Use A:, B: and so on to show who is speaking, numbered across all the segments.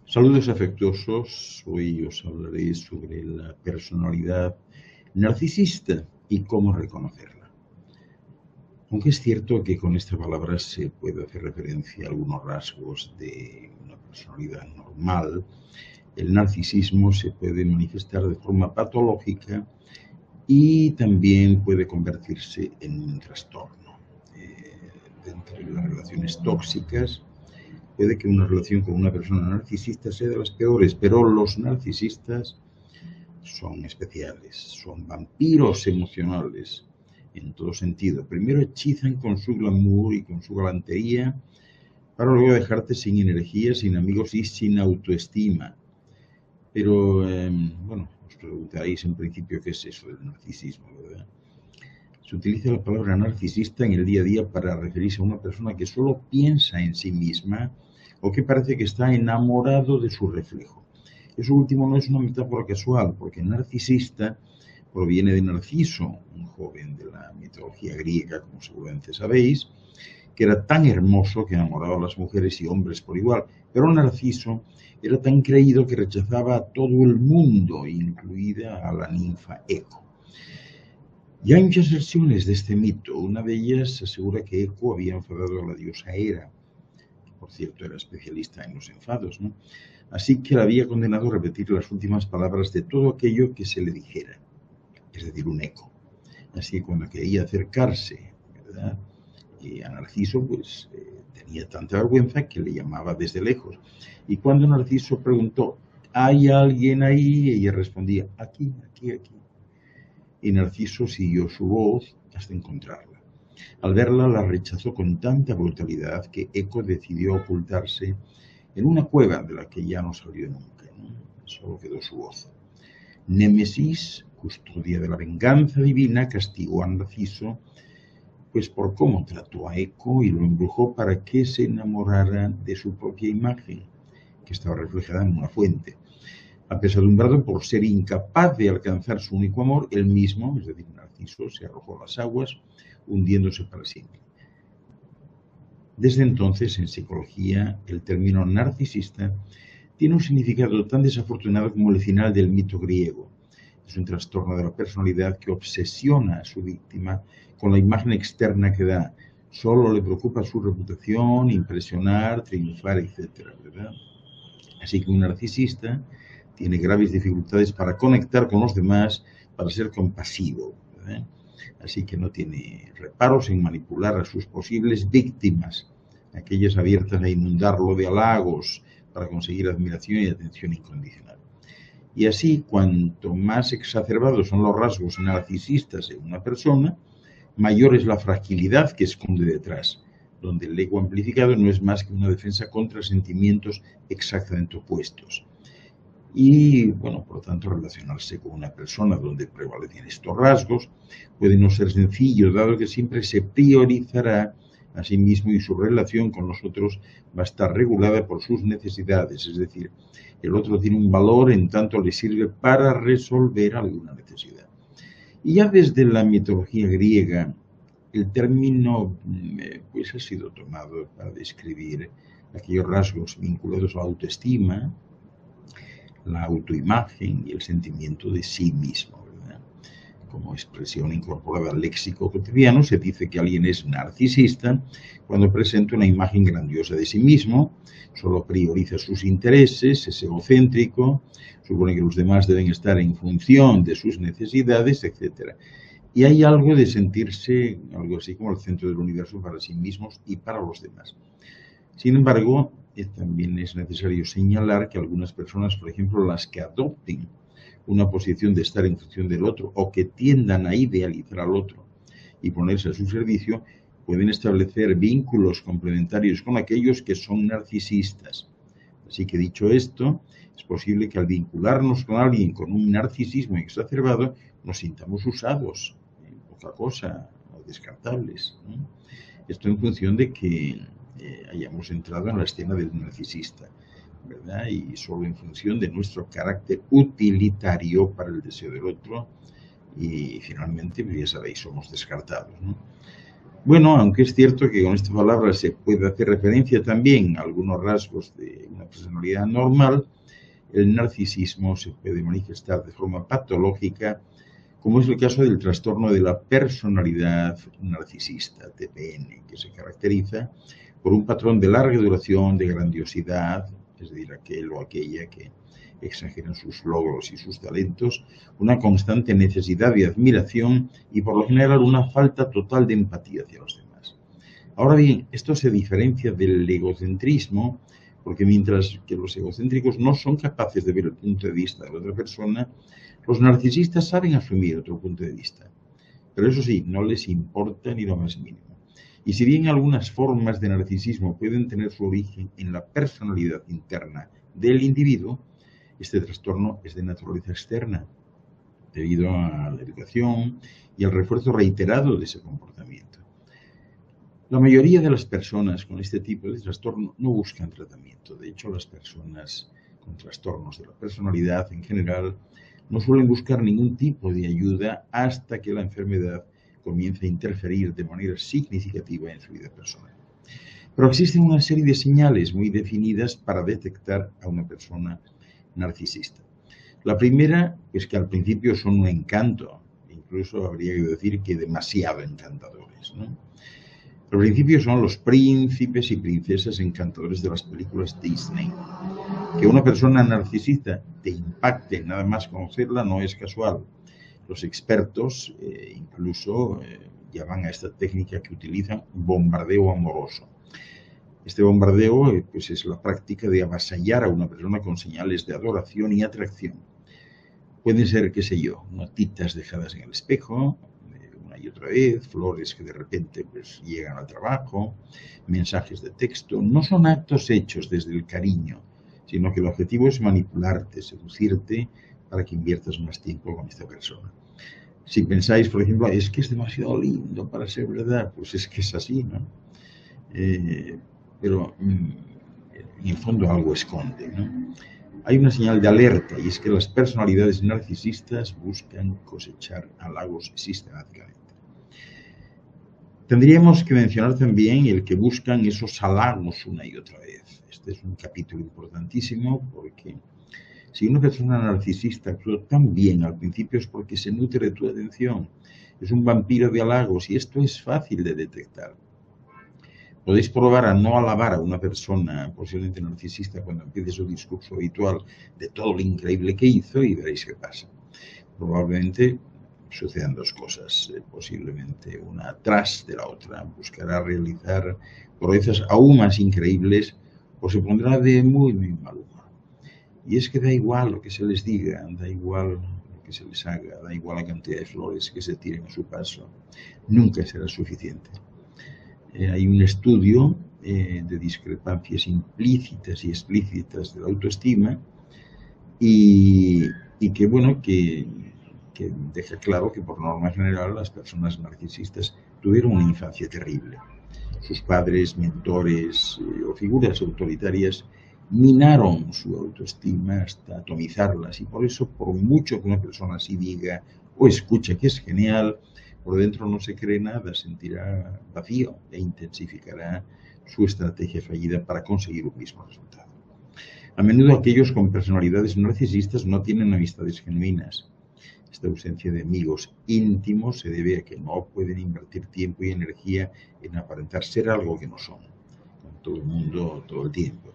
A: Saludos afectuosos, hoy os hablaré sobre la personalidad narcisista y cómo reconocerla. Aunque es cierto que con esta palabra se puede hacer referencia a algunos rasgos de una personalidad normal, el narcisismo se puede manifestar de forma patológica y también puede convertirse en un trastorno. Dentro de las relaciones tóxicas, puede que una relación con una persona narcisista sea de las peores, pero los narcisistas son especiales, son vampiros emocionales en todo sentido. Primero hechizan con su glamour y con su galantería para luego dejarte sin energía, sin amigos y sin autoestima. Pero, bueno, os preguntaréis en principio qué es eso del narcisismo, ¿verdad? Se utiliza la palabra narcisista en el día a día para referirse a una persona que solo piensa en sí misma o que parece que está enamorado de su reflejo. Eso último no es una metáfora casual, porque narcisista proviene de Narciso, un joven de la mitología griega, como seguramente sabéis, que era tan hermoso que enamoraba a las mujeres y hombres por igual. Pero Narciso era tan creído que rechazaba a todo el mundo, incluida a la ninfa Eco. Y hay muchas versiones de este mito. Una de ellas asegura que Eco había enfadado a la diosa Hera, que por cierto era especialista en los enfados, ¿no? Así que la había condenado a repetir las últimas palabras de todo aquello que se le dijera, es decir, un eco. Así que cuando quería acercarse, ¿verdad?, y a Narciso, pues tenía tanta vergüenza que le llamaba desde lejos. Y cuando Narciso preguntó, ¿hay alguien ahí?, ella respondía, aquí, aquí, aquí. Y Narciso siguió su voz hasta encontrarla. Al verla, la rechazó con tanta brutalidad que Eco decidió ocultarse en una cueva de la que ya no salió nunca, ¿no? Solo quedó su voz. Némesis, custodia de la venganza divina, castigó a Narciso pues por cómo trató a Eco y lo embrujó para que se enamorara de su propia imagen, que estaba reflejada en una fuente. Apesadumbrado por ser incapaz de alcanzar su único amor, él mismo, es decir, Narciso, se arrojó a las aguas, hundiéndose para siempre. Desde entonces, en psicología, el término narcisista tiene un significado tan desafortunado como el final del mito griego. Es un trastorno de la personalidad que obsesiona a su víctima con la imagen externa que da. Solo le preocupa su reputación, impresionar, triunfar, etc., ¿verdad? Así que un narcisista tiene graves dificultades para conectar con los demás, para ser compasivo, ¿verdad? Así que no tiene reparos en manipular a sus posibles víctimas, aquellas abiertas a inundarlo de halagos para conseguir admiración y atención incondicional. Y así, cuanto más exacerbados son los rasgos narcisistas en una persona, mayor es la fragilidad que esconde detrás, donde el ego amplificado no es más que una defensa contra sentimientos exactamente opuestos. Y, bueno, por lo tanto, relacionarse con una persona donde prevalecen estos rasgos puede no ser sencillo, dado que siempre se priorizará a sí mismo y su relación con los otros va a estar regulada por sus necesidades, es decir, el otro tiene un valor en tanto le sirve para resolver alguna necesidad. Y ya desde la mitología griega, el término pues ha sido tomado para describir aquellos rasgos vinculados a la autoestima, la autoimagen y el sentimiento de sí mismo, ¿verdad? Como expresión incorporada al léxico cotidiano, se dice que alguien es narcisista cuando presenta una imagen grandiosa de sí mismo, solo prioriza sus intereses, es egocéntrico, supone que los demás deben estar en función de sus necesidades, etc. Y hay algo de sentirse, algo así como el centro del universo para sí mismos y para los demás. Sin embargo, también es necesario señalar que algunas personas, por ejemplo, las que adopten una posición de estar en función del otro o que tiendan a idealizar al otro y ponerse a su servicio, pueden establecer vínculos complementarios con aquellos que son narcisistas. Así que dicho esto, es posible que al vincularnos con alguien con un narcisismo exacerbado nos sintamos usados, poca cosa, o descartables, ¿no? Esto en función de que hayamos entrado en la escena del narcisista, ¿verdad? Y solo en función de nuestro carácter utilitario para el deseo del otro y finalmente, ya sabéis, somos descartados, ¿no? Bueno, aunque es cierto que con esta palabra se puede hacer referencia también a algunos rasgos de una personalidad normal, el narcisismo se puede manifestar de forma patológica, como es el caso del trastorno de la personalidad narcisista, TPN, que se caracteriza por un patrón de larga duración, de grandiosidad, es decir, aquel o aquella que exageran sus logros y sus talentos, una constante necesidad de admiración y por lo general una falta total de empatía hacia los demás. Ahora bien, esto se diferencia del egocentrismo, porque mientras que los egocéntricos no son capaces de ver el punto de vista de la otra persona, los narcisistas saben asumir otro punto de vista, pero eso sí, no les importa ni lo más mínimo. Y si bien algunas formas de narcisismo pueden tener su origen en la personalidad interna del individuo, este trastorno es de naturaleza externa, debido a la educación y al refuerzo reiterado de ese comportamiento. La mayoría de las personas con este tipo de trastorno no buscan tratamiento. De hecho, las personas con trastornos de la personalidad en general no suelen buscar ningún tipo de ayuda hasta que la enfermedad comience a interferir de manera significativa en su vida personal. Pero existen una serie de señales muy definidas para detectar a una persona narcisista. La primera es que al principio son un encanto, incluso habría que decir que demasiado encantadores, ¿no? Al principio son los príncipes y princesas encantadores de las películas Disney. Que una persona narcisista te impacte nada más conocerla no es casual. Los expertos incluso llaman a esta técnica que utilizan bombardeo amoroso. Este bombardeo pues es la práctica de avasallar a una persona con señales de adoración y atracción. Pueden ser, qué sé yo, notitas dejadas en el espejo, una y otra vez, flores que de repente pues, llegan al trabajo, mensajes de texto. No son actos hechos desde el cariño, sino que el objetivo es manipularte, seducirte para que inviertas más tiempo con esta persona. Si pensáis, por ejemplo, es que es demasiado lindo para ser verdad, pues es que es así, ¿no? Pero en el fondo algo esconde, ¿no? Hay una señal de alerta y es que las personalidades narcisistas buscan cosechar halagos sistemáticamente. Tendríamos que mencionar también el que buscan esos halagos una y otra vez. Este es un capítulo importantísimo porque si una persona narcisista actúa tan bien al principio es porque se nutre de tu atención. Es un vampiro de halagos y esto es fácil de detectar. Podéis probar a no alabar a una persona posiblemente narcisista cuando empiece su discurso habitual de todo lo increíble que hizo y veréis qué pasa. Probablemente sucedan dos cosas, posiblemente una tras de la otra. Buscará realizar proezas aún más increíbles o se pondrá de muy, muy mal humor. Y es que da igual lo que se les diga, da igual lo que se les haga, da igual la cantidad de flores que se tiren a su paso. Nunca será suficiente. Hay un estudio de discrepancias implícitas y explícitas de la autoestima y que, bueno, que deja claro que por norma general las personas narcisistas tuvieron una infancia terrible. Sus padres, mentores o figuras autoritarias minaron su autoestima hasta atomizarlas y por eso, por mucho que una persona así diga o escuche que es genial, por dentro no se cree nada, sentirá vacío e intensificará su estrategia fallida para conseguir un mismo resultado. A menudo aquellos con personalidades narcisistas no tienen amistades genuinas. Esta ausencia de amigos íntimos se debe a que no pueden invertir tiempo y energía en aparentar ser algo que no son, con todo el mundo todo el tiempo.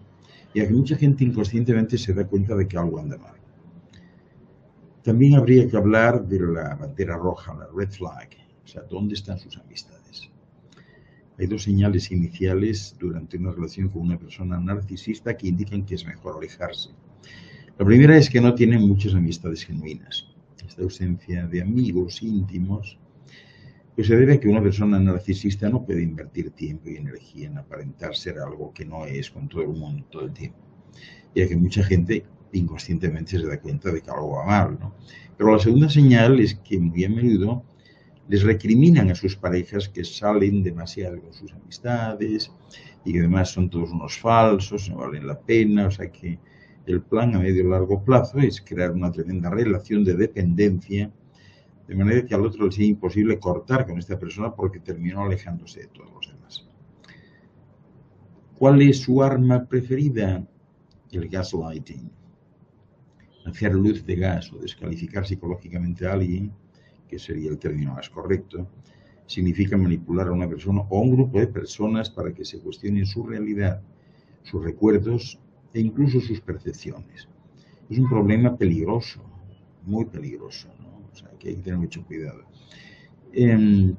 A: Y a que mucha gente inconscientemente se da cuenta de que algo anda mal. También habría que hablar de la bandera roja, la red flag, o sea, ¿dónde están sus amistades? Hay dos señales iniciales durante una relación con una persona narcisista que indican que es mejor alejarse. La primera es que no tienen muchas amistades genuinas. Esta ausencia de amigos íntimos pues se debe a que una persona narcisista no puede invertir tiempo y energía en aparentar ser algo que no es con todo el mundo todo el tiempo. Y a que mucha gente inconscientemente se da cuenta de que algo va mal, ¿no? Pero la segunda señal es que muy a menudo les recriminan a sus parejas que salen demasiado con sus amistades y que además son todos unos falsos, no valen la pena, o sea que el plan a medio y largo plazo es crear una tremenda relación de dependencia de manera que al otro le sea imposible cortar con esta persona porque terminó alejándose de todos los demás. ¿Cuál es su arma preferida? El gaslighting. Hacer luz de gas o descalificar psicológicamente a alguien, que sería el término más correcto, significa manipular a una persona o a un grupo de personas para que se cuestionen su realidad, sus recuerdos e incluso sus percepciones. Es un problema peligroso, muy peligroso, ¿no? O sea, que hay que tener mucho cuidado.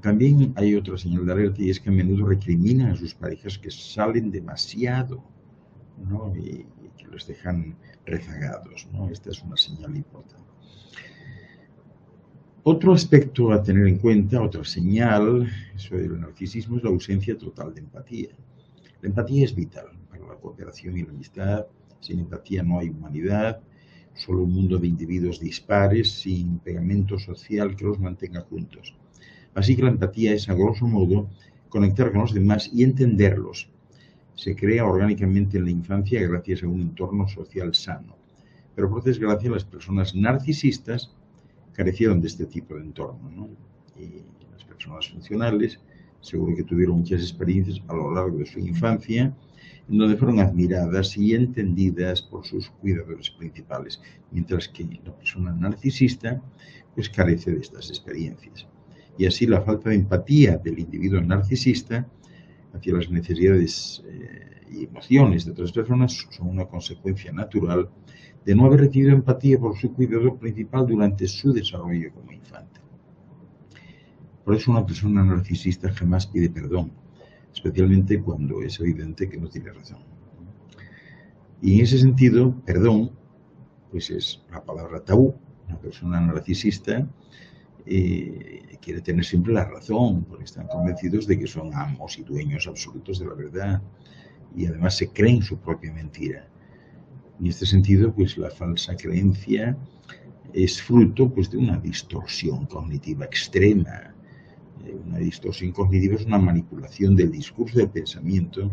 A: También hay otra señal de alerta, y es que a menudo recriminan a sus parejas que salen demasiado, ¿no? Y que los dejan rezagados, ¿no? Esta es una señal importante. Otro aspecto a tener en cuenta, otra señal sobre el narcisismo, es la ausencia total de empatía. La empatía es vital para la cooperación y la amistad. Sin empatía no hay humanidad, solo un mundo de individuos dispares, sin pegamento social que los mantenga juntos. Así que la empatía es, a grosso modo, conectar con los demás y entenderlos. Se crea orgánicamente en la infancia gracias a un entorno social sano. Pero por desgracia las personas narcisistas carecieron de este tipo de entorno, ¿no? Y las personas funcionales seguro que tuvieron muchas experiencias a lo largo de su infancia en donde fueron admiradas y entendidas por sus cuidadores principales, mientras que la persona narcisista pues carece de estas experiencias. Y así la falta de empatía del individuo narcisista hacia las necesidades y emociones de otras personas son una consecuencia natural de no haber recibido empatía por su cuidador principal durante su desarrollo como infante. Por eso una persona narcisista jamás pide perdón, especialmente cuando es evidente que no tiene razón. Y en ese sentido, perdón, pues es la palabra tabú. Una persona narcisista quiere tener siempre la razón, porque están convencidos de que son amos y dueños absolutos de la verdad, y además se creen su propia mentira. En este sentido, pues la falsa creencia es fruto pues, de una distorsión cognitiva extrema. Una distorsión cognitiva es una manipulación del discurso del pensamiento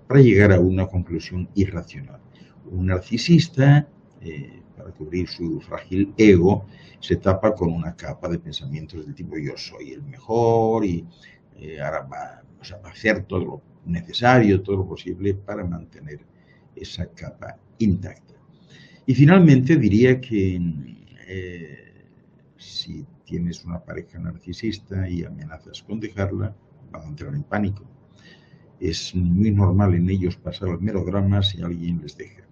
A: para llegar a una conclusión irracional. Un narcisista, para cubrir su frágil ego, se tapa con una capa de pensamientos del tipo yo soy el mejor y ahora va a hacer todo lo necesario, todo lo posible para mantener esa capa intacta. Y finalmente diría que si tienes una pareja narcisista y amenazas con dejarla, van a entrar en pánico. Es muy normal en ellos pasar al melodrama si alguien les deja.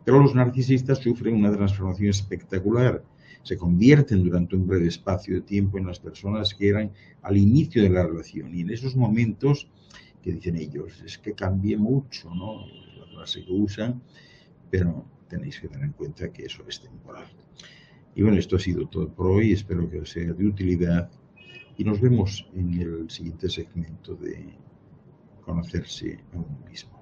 A: Pero los narcisistas sufren una transformación espectacular. Se convierten durante un breve espacio de tiempo en las personas que eran al inicio de la relación. Y en esos momentos que dicen ellos, es que cambié mucho, ¿no? La frase que usan, pero tenéis que tener en cuenta que eso es temporal. Y bueno, esto ha sido todo por hoy. Espero que os sea de utilidad y nos vemos en el siguiente segmento de conocerse a uno mismo.